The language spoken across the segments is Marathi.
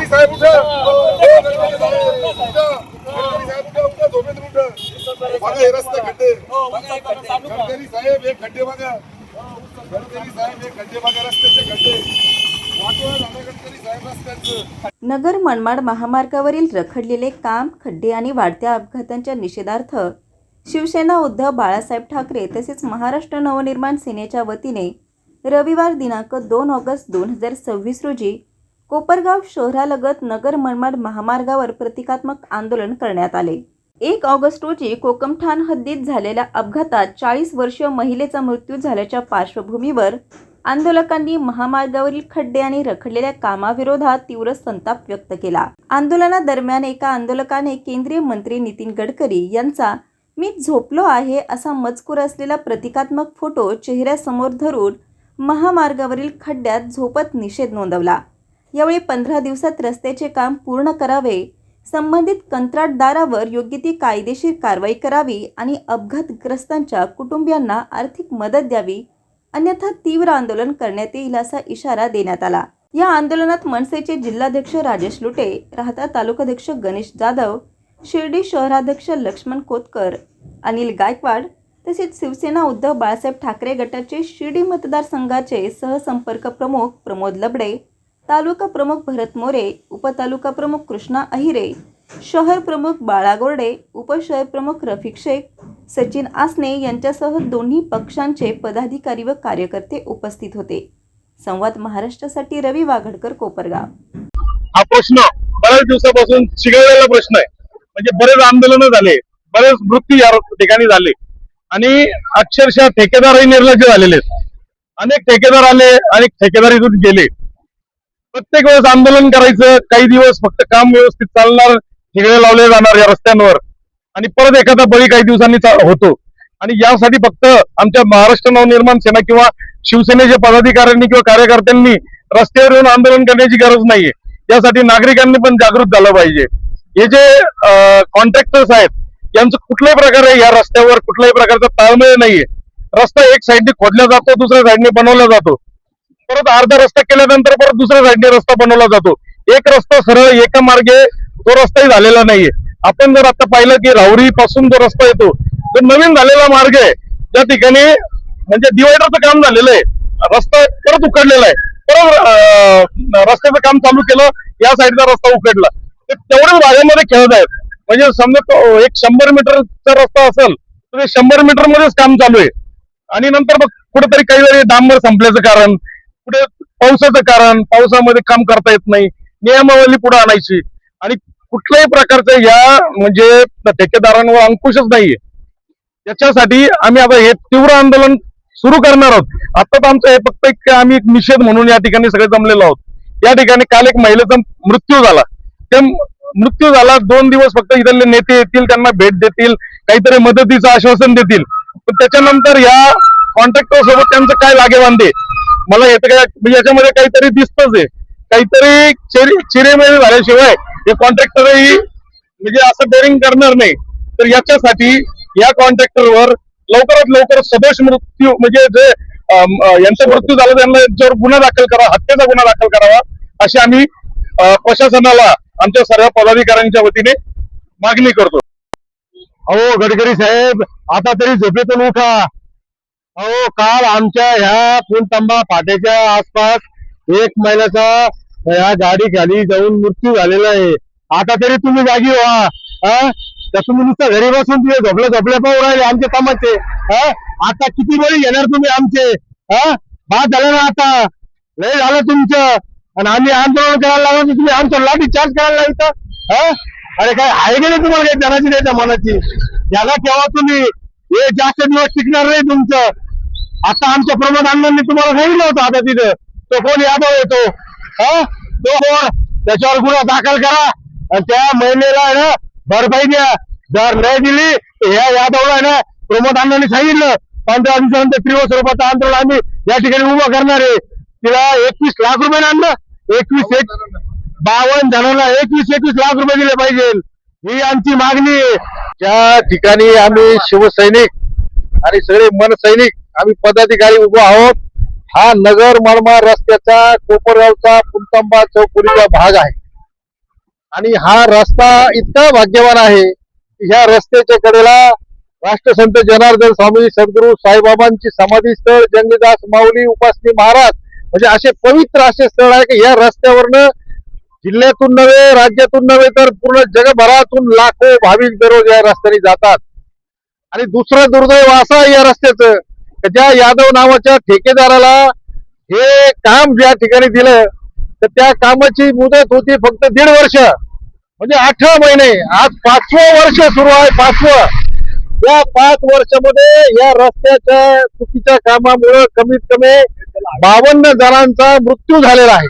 गडकरी साहेब उठा, गडकरी साहेब उठा, झोपेतून उठा. बघा हे रस्ते खड्डे, गडकरी साहेब हे खड्डे बघा, गडकरी साहेब हे खड्डे बघा, रस्त्याचे खड्डे वाटोळं झालं गडकरी साहेब रस्त्यांचं. नगर मनमाड महामार्गावरील रखडलेले काम, खड्डे आणि वाढत्या अपघातांच्या निषेधार्थ शिवसेना उद्धव बाळासाहेब ठाकरे तसेच महाराष्ट्र नवनिर्माण सेनेच्या वतीने रविवार दिनांक 2 ऑगस्ट 2026 रोजी कोपरगाव शहरालगत नगर मनमाड महामार्गावर प्रतिकात्मक आंदोलन करण्यात आले. 1 ऑगस्ट रोजी कोकमठाण हद्दीत झालेल्या अपघातात 40 वर्षीय महिलेचा मृत्यू झाल्याच्या पार्श्वभूमीवर आंदोलकांनी महामार्गावरील खड्डे आणि रखडलेल्या कामाविरोधात तीव्र संताप व्यक्त केला. आंदोलनादरम्यान एका आंदोलकाने केंद्रीय मंत्री नितीन गडकरी यांचा "मी झोपलो आहे" असा मजकूर असलेला प्रतिकात्मक फोटो चेहऱ्यासमोर धरून महामार्गावरील खड्ड्यात झोपत निषेध नोंदवला. यावेळी 15 दिवसात रस्त्याचे काम पूर्ण करावे, संबंधित कंत्राटदारावर योग्य ती कायदेशीर कारवाई करावी आणि अपघातग्रस्तांच्या कुटुंबियांना आर्थिक मदत द्यावी, अन्यथा तीव्र आंदोलन करण्यात येईल असा इशारा देण्यात आला. या आंदोलनात मनसेचे जिल्हाध्यक्ष राजेश लुटे, राहता तालुकाध्यक्ष गणेश जाधव, शिर्डी शहराध्यक्ष लक्ष्मण कोतकर, अनिल गायकवाड तसेच शिवसेना उद्धव बाळासाहेब ठाकरे गटाचे शिर्डी मतदारसंघाचे सहसंपर्क प्रमुख प्रमोद लबडे, तालुका प्रमुख भरत मोरे, उपतालुका प्रमुख कृष्णा अहिरे, शहर प्रमुख बाळा गोरडे, उपशहर प्रमुख रफिक शेख, सचिन आसने यांच्यासह दोन्ही पक्षांचे पदाधिकारी व कार्यकर्ते उपस्थित होते. संवाद महाराष्ट्रासाठी रवी वाघडकर, कोपरगाव. हा प्रश्न बऱ्याच दिवसापासून चिघळलेला प्रश्न आहे. म्हणजे बरेच आंदोलन झाले, बरेच मृत्यू या ठिकाणी झाले आणि अक्षरशः ठेकेदारही निर्लज्ज झालेले. अनेक ठेकेदार आले, अनेक ठेकेदार इथून गेले. प्रत्येक वेळेस आंदोलन करायचं, काही दिवस फक्त काम व्यवस्थित चालणार, ठिगळे लावले जाणार या रस्त्यांवर आणि परत एखादा बळी काही दिवसांनी होतो. आणि यासाठी फक्त आमच्या महाराष्ट्र नवनिर्माण सेना किंवा शिवसेनेच्या पदाधिकाऱ्यांनी किंवा कार्यकर्त्यांनी रस्त्यावर येऊन आंदोलन करण्याची गरज नाहीये. यासाठी नागरिकांनी पण जागृत झालं पाहिजे. हे जे कॉन्ट्रॅक्टर्स आहेत यांचं कुठल्याही प्रकारे या रस्त्यावर कुठल्याही प्रकारचा ताळमेळ नाहीये. रस्ता एक साईडने खोदला जातो, दुसऱ्या साईडने बनवला जातो, परत अर्धा रस्ता केल्यानंतर परत दुसऱ्या साईडने रस्ता बनवला जातो. एक रस्ता सरळ एका मार्गे तो रस्ताही झालेला नाहीये. आपण जर आता पाहिलं की राहुरी पासून जो रस्ता येतो तो नवीन झालेला मार्ग आहे, ज्या ठिकाणी म्हणजे डिवायडरचं काम झालेलं आहे, रस्ता परत उकडलेला आहे, परत रस्त्याचं काम चालू केलं, या साईडचा रस्ता उकडला. तेवढ्याच भागामध्ये खेळत आहेत. म्हणजे समजा एक 100 मीटरचा रस्ता असेल तर ते 100 मीटर मध्येच काम चालू आहे. आणि नंतर मग कुठेतरी काही वेळी डांबर संपल्याचं कारण, कुठे पावसाचं कारण, पावसामध्ये काम करता येत नाही, नियमावली पुढे आणायची आणि कुठल्याही प्रकारचं या म्हणजे ठेकेदारांवर अंकुशच नाहीये. याच्यासाठी आम्ही आता हे तीव्र आंदोलन सुरू करणार आहोत. आता तर आमचं हे फक्त एक आम्ही एक निषेध म्हणून या ठिकाणी सगळे जमलेलो आहोत. या ठिकाणी काल एक महिलेचा मृत्यू झाला. त्या मृत्यू झाला, 2 दिवस फक्त इथले नेते येतील, त्यांना भेट देतील, काहीतरी मदतीचं आश्वासन देतील, पण त्याच्यानंतर या कॉन्ट्रॅक्टर सोबत त्यांचं काय लागेबांधे मला येतं काय म्हणजे याच्यामध्ये काहीतरी दिसतच आहे. काहीतरी चिरेमेरे झाल्याशिवाय हे कॉन्ट्रॅक्टरही म्हणजे असं डेअरिंग करणार नाही. तर याच्यासाठी या कॉन्ट्रॅक्टरवर लवकरात लवकर सदोष मृत्यू म्हणजे जे यांचा मृत्यू झाला त्यांना यांच्यावर गुन्हा दाखल करा, हत्येचा गुन्हा दाखल करावा अशी आम्ही प्रशासनाला आमच्या सर्व पदाधिकाऱ्यांच्या वतीने मागणी करतो. अहो गडकरी साहेब, आता तरी झोपेतून उठा. अहो काल आमच्या ह्या पुणतांबा फाट्याच्या आसपास एक महिलाचा या गाडी खाली जाऊन मृत्यू झालेला आहे. आता तरी तुम्ही जागी व्हा. तर तुम्ही नुसतं घरी बसून तुम्ही झोपल्या पाहू राहिले आमच्या कामाचे. आता किती वेळी येणार तुम्ही आमचे? बाद झालं ना, आता लय झालं तुमचं. आणि आम्ही आंदोलन करायला लागलो, तुम्ही आमचं लाठी चार्ज करायला लागतं. अरे काय आहे की नाही तुम्हाला काही जनाची नाही त्या मनाची? याला ठेवा तुम्ही, हे जास्त दिवस टिकणार नाही तुमचं. आता आमच्या प्रमोद अण्णांनी तुम्हाला सांगितलं होतं, आता तिथं तो कोण यादव येतो, तो कोण, त्याच्यावर गुन्हा दाखल करा आणि त्या महिलेला आहे ना भरपाई द्या. जर नाही दिली तर ह्या यादवला आहे ना प्रमोद अण्णांनी सांगितलं 15 दिवसानंतर 30 रुपयाचं आंदोलन आम्ही या ठिकाणी उभं करणार आहे. तिला 21 लाख रुपये आणलं, 52 जणांना 21 लाख रुपये दिले पाहिजे, ही आमची मागणी आहे. ज्या ठिकाणी आम्ही शिवसैनिक आणि सगळे मनसैनिक आम्ही पदाधिकारी उभे आहोत, हा नगर मनमाड रस्त्याचा कोपरगावचा पुणतांबा चौफुलीचा भाग आहे. आणि हा रस्ता इतका भाग्यवान आहे की ह्या रस्त्याच्या कडेला राष्ट्रसंत जनार्दन स्वामी सद्गुरू साईबाबांची समाधी स्थळ, जंगीदास माऊली उपासनी महाराज, म्हणजे असे पवित्र असे स्थळ आहे की या रस्त्यावरनं जिल्ह्यातून नव्हे, राज्यातून नव्हे, तर पूर्ण जगभरातून लाखो भाविक दररोज या रस्त्याने जातात. आणि दुसरं दुर्दैव असं आहे या रस्त्याचं, ज्या यादव नावाच्या ठेकेदाराला हे काम ज्या ठिकाणी दिलं, तर त्या कामाची मुदत होती फक्त 1.5 वर्ष, म्हणजे 18 महिने. आज 5वं वर्ष सुरू आहे, 5वं. या 5 वर्षामध्ये या रस्त्याच्या चुकीच्या कामामुळे कमीत कमी 52 जणांचा मृत्यू झालेला आहे.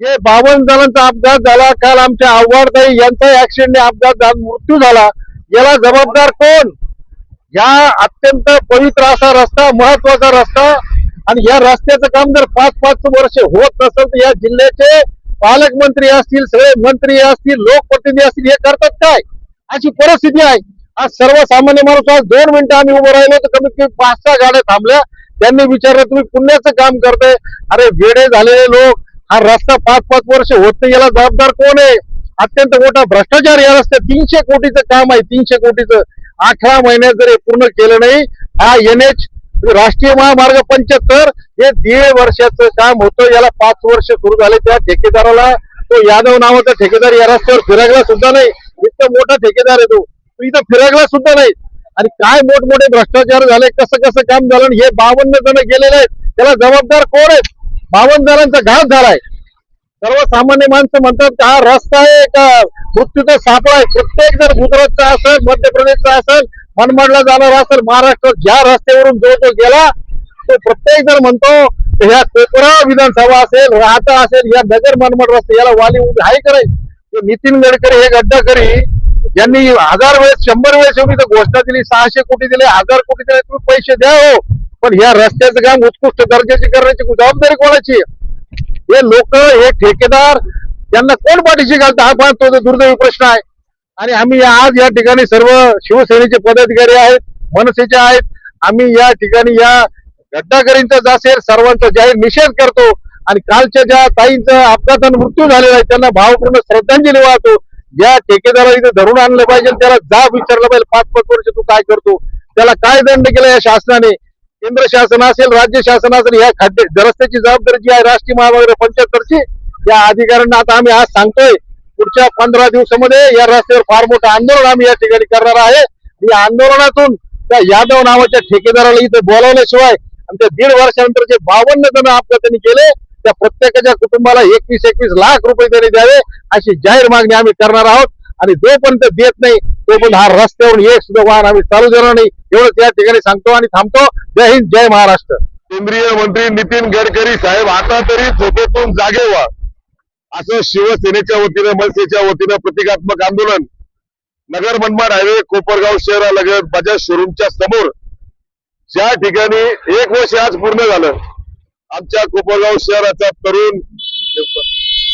हे 52 जणांचा अपघात झाला. काल आमच्या आव्हाडताई यांचा ऍक्सिडेंटने अपघात मृत्यू झाला. याला जबाबदार कोण? या अत्यंत पवित्र असा रस्ता, महत्वाचा रस्ता, आणि या रस्त्याचं काम जर 5 वर्ष होत नसेल तर या जिल्ह्याचे पालकमंत्री असतील, सगळे मंत्री असतील, लोकप्रतिनिधी असतील, हे करतात काय? अशी परिस्थिती आहे. आज सर्वसामान्य माणूस, आज 2 मिनिटं आम्ही उभं राहिलो तर कमीत कमी 5-6 गाड्या थांबल्या. त्यांनी विचारलं तुम्ही पुण्याचं काम करताय? अरे वेडे झालेले लोक, हा रस्ता 5 वर्ष होत नाही, याला जबाबदार कोण आहे? अत्यंत मोठा भ्रष्टाचार या रस्त्यात. 300 कोटीचं काम आहे, 300 कोटीचं. 18 महिन्यात जर हे पूर्ण केलं नाही, हा NH राष्ट्रीय महामार्ग 75 हे 1.5 वर्षाचं काम होतं. याला 5 वर्ष सुरू झाले. त्या ठेकेदाराला, तो यादव नावाचा ठेकेदार या रस्त्यावर फिरकला सुद्धा नाही. इतका मोठा ठेकेदार आहे तो इथं फिरकला सुद्धा नाही. आणि काय मोठमोठे भ्रष्टाचार झाले, कसं कसं काम झालं. हे 52 जण गेलेले आहेत, त्याला जबाबदार कोण आहेत? 52 जणांचा घात झालाय. सर्वसामान्य माणसं म्हणतात की हा रस्ता आहे का मृत्यूचा सापळा आहे. प्रत्येक जर गुजरातचा असेल, मध्य प्रदेशचा असेल, मनमाडला जाणार असेल, महाराष्ट्रात ज्या रस्त्यावरून जो गेला, तो प्रत्येक जण म्हणतो ह्या कोपरा विधानसभा असेल, राहता असेल, या नगर मनमाड रस्ते याला वाली उभी आहे करायची. नितीन गडकरी हे गड्डाकरी यांनी 1000 वेळेस 100 वेळेस एवढी घोषणा दिली, 600 कोटी दिले, 1000 कोटी दिले, तुम्ही पैसे द्या हो, पण ह्या रस्त्याचं काम उत्कृष्ट दर्जाची करण्याची जबाबदारी कोणाची? हे लोक, हे ठेकेदार, यांना कोण पाठीशी घालतं? हा पण तो दुर्दैवी प्रश्न आहे. आणि आम्ही आज या ठिकाणी सर्व शिवसेनेचे पदाधिकारी आहेत, मनसेचे आहेत. आम्ही या ठिकाणी या गड्डाकरींचा जाहीर सर्वांचा जाहीर निषेध करतो. आणि कालच्या ज्या ताईंचा अपघाताने मृत्यू झालेला आहे त्यांना भावपूर्ण श्रद्धांजली वाहतो. ज्या ठेकेदाराला इथे धरून आणलं पाहिजे, त्याला जाब विचारलं पाहिजे, 5 वर्ष तू काय करतो, त्याला काय दंड केला या शासनाने? केंद्र शासन असेल, राज्य शासन असेल, या खड्डे रस्त्याची जबाबदारी जी आहे राष्ट्रीय महामार्ग 75ची, या अधिकाऱ्यांना आता आम्ही आज सांगतोय, पुढच्या 15 दिवसामध्ये या रस्त्यावर फार मोठं आंदोलन आम्ही या ठिकाणी करणार आहे. या आंदोलनातून त्या यादव नावाच्या ठेकेदाराला इथे बोलावल्याशिवाय आमच्या 1.5 वर्षानंतर जे 52 जण अपघाताने केले, त्या प्रत्येकाच्या कुटुंबाला 21 लाख रुपये त्यांनी द्यावे, अशी जाहीर मागणी आम्ही करणार आहोत. आणि जोपर्यंत देत नाही तोपर्यंत हा रस्त्यावरून एक सुद्धा वाहन आम्ही चालू देणार नाही, एवढंच या ठिकाणी सांगतो आणि थांबतो. जय हिंद, जय महाराष्ट्र. केंद्रीय मंत्री नितीन गडकरी साहेब, आता तरी झोपेतून जागे व्हा, असं शिवसेनेच्या वतीनं, मनसेच्या वतीनं प्रतिकात्मक आंदोलन नगर मनमाड हायवे कोपरगाव शहरालगत बजाज शोरूमच्या समोर, ज्या ठिकाणी 1 वर्ष आज पूर्ण झालं, आमच्या कोपरगाव शहराचा तरुण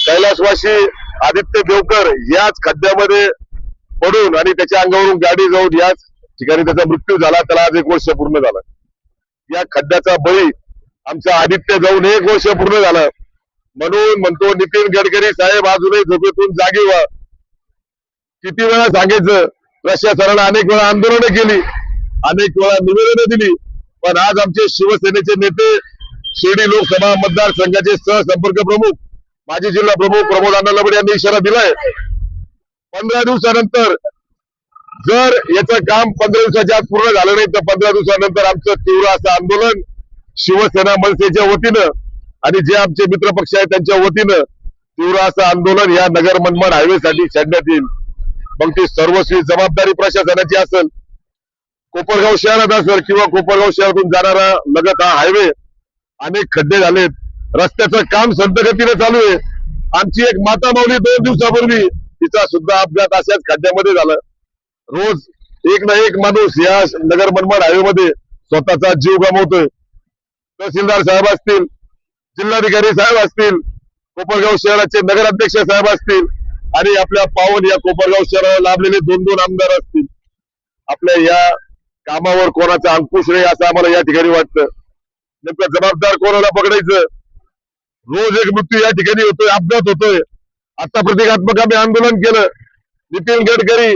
कैलासवासी आदित्य देवकर याच खड्ड्यामध्ये पडून आणि त्याच्या अंगावरून गाडी जाऊन याच ठिकाणी त्याचा मृत्यू झाला. त्याला आज 1 वर्ष पूर्ण झालं. या खड्ड्याचा बळी आमचा आदित्य जाऊन 1 वर्ष पूर्ण झालं. म्हणून म्हणतो नितीन गडकरी साहेब, अजूनही झोपेतून जागी व्हा. किती वेळा सांगायचं? प्रशासनाने अनेक वेळा आंदोलनं केली, अनेक वेळा निवेदनं दिली, पण आज आमचे शिवसेनेचे नेते, शिर्डी लोकसभा मतदारसंघाचे सहसंपर्क प्रमुख, माजी जिल्हा प्रमुख प्रमोद अण्णा लबडे यांनी इशारा दिलाय, 15 दिवसानंतर जर याचं काम 15 दिवसाच्या आत पूर्ण झालं नाही तर 15 दिवसानंतर आमचं तीव्र असं आंदोलन शिवसेना मनसेच्या वतीनं आणि जे आमचे मित्रपक्ष आहेत त्यांच्या वतीनं तीव्र असं आंदोलन या नगर मनमाड हायवे साठी छेडण्यात येईल. मग ती सर्वस्वी जबाबदारी प्रशासनाची असेल, कोपरगाव शहरात असेल किंवा कोपरगाव शहरातून जाणारा लगत हा हायवे, अनेक खड्डे झालेत, रस्त्याचं काम संत गतीने चालू आहे. आमची एक माता माऊली 2 दिवसापूर्वी तिचा सुद्धा अपघात अशाच खड्ड्यामध्ये झाला. रोज एक ना एक माणूस या नगर मनमाड हायवे मध्ये स्वतःचा जीव गमावतोय. तहसीलदार साहेब असतील, जिल्हाधिकारी साहेब असतील, कोपरगाव शहराचे नगराध्यक्ष साहेब असतील आणि आपल्या पावन या कोपरगाव शहराला लाभलेले 2 आमदार असतील, आपल्या या कामावर कोणाचा अंकुश नाही असं आम्हाला या ठिकाणी वाटतं. नेमकं जबाबदार कोणाला पकडायचं? रोज एक मृत्यू या ठिकाणी होतोय, अपघात होतोय. आता प्रतिकात्मक आम्ही आंदोलन केलं. नितीन गडकरी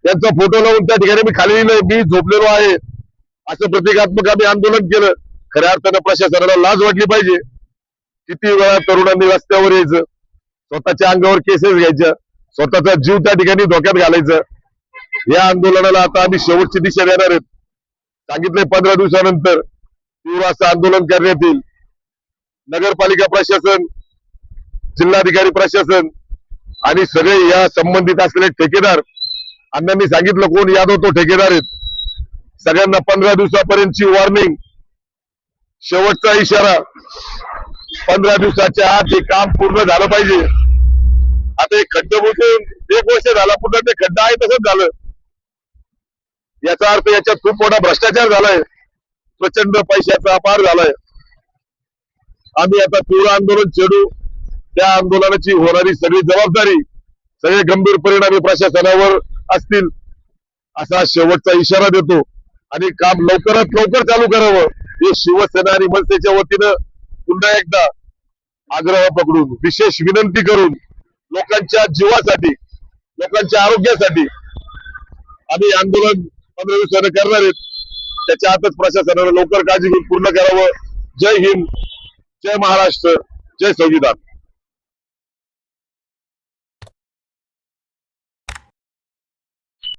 यांचा फोटो लावून त्या ठिकाणी मी खाली लिहिलंय, मी झोपलेलो आहे, असं प्रतिकात्मक आम्ही आंदोलन केलं. खऱ्या अर्थानं प्रशासनाला लाज वाटली पाहिजे. किती वेळा तरुणांनी रस्त्यावर यायचं, स्वतःच्या अंगावर केसेस घ्यायच्या, स्वतःचा जीव त्या ठिकाणी धोक्यात घालायचं. या आंदोलनाला आता आम्ही शेवटची दिशा देणार आहेत. सांगितलंय 15 दिवसानंतर तीव्र असं आंदोलन करण्यात येईल. नगरपालिका प्रशासन, जिल्हाधिकारी प्रशासन आणि सगळे या संबंधित असलेले ठेकेदार, अण्णांनी सांगितलं कोण यादव तो ठेकेदार आहेत, सगळ्यांना 15 दिवसापर्यंतची वॉर्निंग, शेवटचा इशारा. 15 दिवसाच्या आत हे काम पूर्ण झालं पाहिजे. आता एक खड्डे बुजून 1 वर्ष झाला, पुन्हा ते खड्डा आहे तसंच झालं. याचा अर्थ याच्यात खूप मोठा भ्रष्टाचार झालाय, प्रचंड पैशाचा अपार झालाय. आम्ही आता तीव्र आंदोलन छेडू. त्या आंदोलनाची होणारी सगळी जबाबदारी, सगळे गंभीर परिणामी प्रशासनावर असतील, असा शेवटचा इशारा देतो. आणि काम लवकरात लवकर चालू करावं हे शिवसेना आणि मनसेच्या वतीनं पुन्हा एकदा आग्रह पकडून, विशेष विनंती करून, लोकांच्या जीवासाठी, लोकांच्या आरोग्यासाठी आम्ही आंदोलन 15 दिवसानं करणार आहेत. त्याच्या आतच प्रशासनानं लवकर काळजी घेऊन पूर्ण करावं. जय हिंद, जय महाराष्ट्र, जय संविधान.